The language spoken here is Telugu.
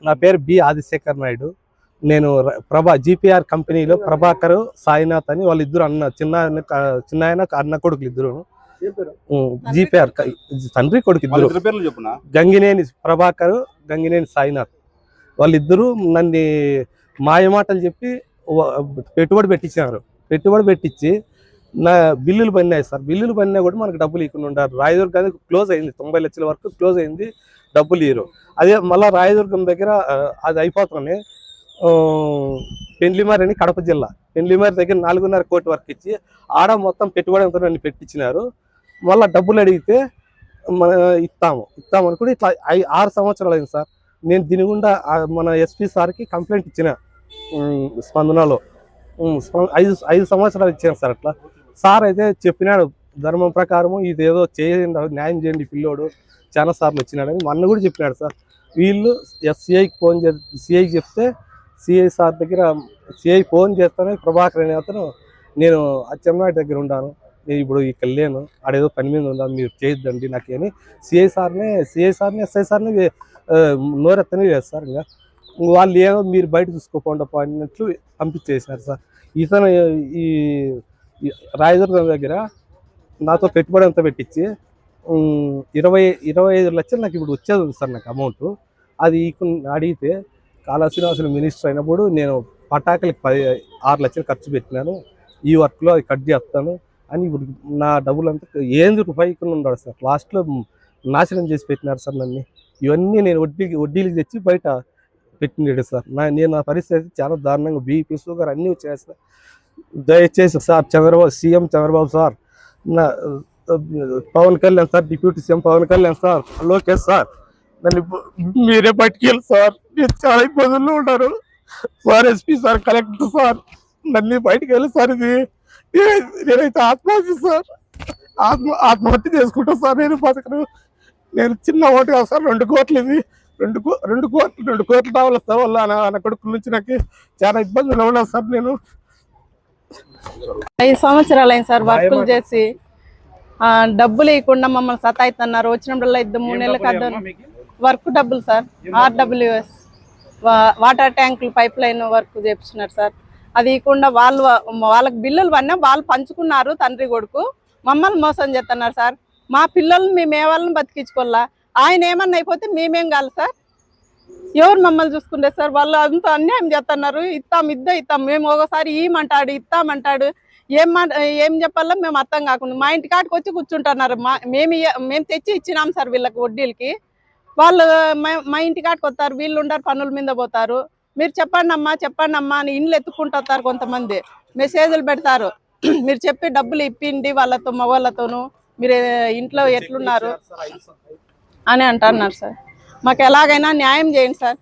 నా పేరు బి ఆదిశేఖర్ నాయుడు. నేను జీపీఆర్ కంపెనీలో ప్రభాకర్, సాయినాథ్ అని వాళ్ళిద్దరు చిన్న అన్న కొడుకులు ఇద్దరు. జీపీఆర్ తండ్రి కొడుకు ఇద్దరు, గంగినేని ప్రభాకర్, గంగినేని సాయినాథ్. వాళ్ళిద్దరూ నన్ను మాయమాటలు చెప్పి పెట్టుబడి పెట్టించి నా బిల్లులు పడినాయి సార్. బిల్లులు పడినా కూడా మనకు డబ్బులు ఇవ్వకుండా ఉండారు. రాయదుర్గం క్లోజ్ అయింది, 90 లక్షల వరకు క్లోజ్ అయింది, డబ్బులు ఇవ్వరు. అదే మళ్ళీ రాయదుర్గం దగ్గర అది అయిపోతుంది. పెండ్లిమారి అని కడప జిల్లా, పెండ్లిమారి దగ్గర 4.5 కోటి వరకు ఇచ్చి ఆడ మొత్తం పెట్టుబడి అంతా నన్ను పెట్టించినారు. మళ్ళీ డబ్బులు అడిగితే ఇస్తామని కూడా ఇట్లా 6 సంవత్సరాలు అయింది సార్. నేను దీని గుండా మన ఎస్పీ సార్కి కంప్లైంట్ ఇచ్చిన, స్పందనలో 5 సంవత్సరాలు ఇచ్చాను సార్. అట్లా సార్ అయితే చెప్పినాడు, ధర్మం ప్రకారము ఇదేదో చేయండి, న్యాయం చేయండి, పిల్లోడు చాలా సార్లు వచ్చినాడని మొన్న కూడా చెప్పినాడు సార్. వీళ్ళు సిఐకి ఫోన్ సిఐకి చెప్తే సిఐ సార్ దగ్గర సిఐ ఫోన్ చేస్తానే ప్రభాకర్ అనే అతను, నేను అచ్చెన్నాయుడు దగ్గర ఉన్నాను, నేను ఇప్పుడు ఇక్కడ లేను, ఆడేదో పని మీద ఉన్నాను, మీరు చేయొద్దండి నాకు అని సిఐ సార్ని ఎస్ఐ సార్ని నోరెత్తనే లేదు సార్. ఇంకా వాళ్ళు ఏమో మీరు బయట చూసుకోకుండా అన్నట్లు పంపించేసినారు సార్. ఇతను ఈ రాయదుర్గం దగ్గర నాతో పెట్టుబడి అంతా పెట్టించి 25 లక్షలు నాకు ఇప్పుడు వచ్చేది ఉంది సార్. నాకు అమౌంట్ అది అడిగితే శ్రీనివాసులు మినిస్టర్ అయినప్పుడు నేను పటాకులకి 6 లక్షలు ఖర్చు పెట్టినాను, ఈ వర్క్లో అది కట్ చేస్తాను అని ఇప్పుడు నా డబ్బులు అంతా ఏంది రూపాయికి ఉన్నాడు సార్. లాస్ట్లో నాశనం చేసి పెట్టినారు సార్ నన్ను. ఇవన్నీ నేను వడ్డీలకు తెచ్చి బయట పెట్టినాడు సార్. నా పరిస్థితి చాలా దారుణంగా, బీపీ, షుగర్ అన్నీ వచ్చాయి సార్. దయచేసి sir CM Chandrababu sir, Pawan Kalyan sir, deputy CM Pawan Kalyan sir, Lokesh sir, నన్ను మీరే పట్టుకెళ్ళి సార్. నేను చాలా ఇబ్బందుల్లో ఉంటారు sir. SP sir, collector sir, నన్ను బయటికి వెళ్ళి సార్. ఇది నేనైతే ఆత్మహత్య సార్, ఆత్మహత్య చేసుకుంటా సార్. నేను బతకను. నేను చిన్న ఓటు కాదు సార్, 2 కోట్లు. ఇది 2 కోట్లు రావాలి సార్. వల్ల నా కొడుకుల నుంచి నాకు చాలా ఇబ్బందులు ఉన్నాను సార్. నేను 5 సంవత్సరాలు అయింది సార్ వర్కులు చేసి, డబ్బులు ఇవ్వకుండా మమ్మల్ని సతాయిస్తున్నారు. వచ్చినప్పుడల్లా 2-3 నెలలకు అడ్డం వర్క్ డబ్బులు సార్. RWS వాటర్ ట్యాంకులు పైప్ లైన్ వర్క్ చేపించినారు సార్. అది ఇవ్వకుండా వాళ్ళకి బిల్లులు పడినా వాళ్ళు పంచుకున్నారు, తండ్రి కొడుకు. మమ్మల్ని మోసం చేస్తున్నారు సార్. మా పిల్లల్ని మేము ఏ వాళ్ళని బతికించుకోవాలా? ఆయన ఏమన్నా అయిపోతే మేమేం కాదు సార్. ఎవరు మమ్మల్ని చూసుకుంటే సార్? వాళ్ళు అంత అన్యాయం చేస్తున్నారు. ఇస్తాం మేము ఒకసారి ఇవ్వమంటాడు, ఇస్తామంటాడు. ఏం చెప్పాలో మేము అర్థం కాకుండా మా ఇంటి కాడికి వచ్చి కూర్చుంటున్నారు. మేము తెచ్చి ఇచ్చినాం సార్ వీళ్ళకి వడ్డీలకి. వాళ్ళు మా ఇంటి కాడికి వస్తారు, వీళ్ళు ఉండరు, పనుల మీద పోతారు. మీరు చెప్పండి అమ్మా అని ఇండ్లు ఎత్తుకుంటారు. కొంతమంది మెసేజ్లు పెడతారు, మీరు చెప్పి డబ్బులు ఇప్పిండి వాళ్ళతో, మగవాళ్ళతోనూ, మీరు ఇంట్లో ఎట్లున్నారు అని అంటున్నారు సార్. మాకు ఎలాగైనా న్యాయం చేయండి సార్.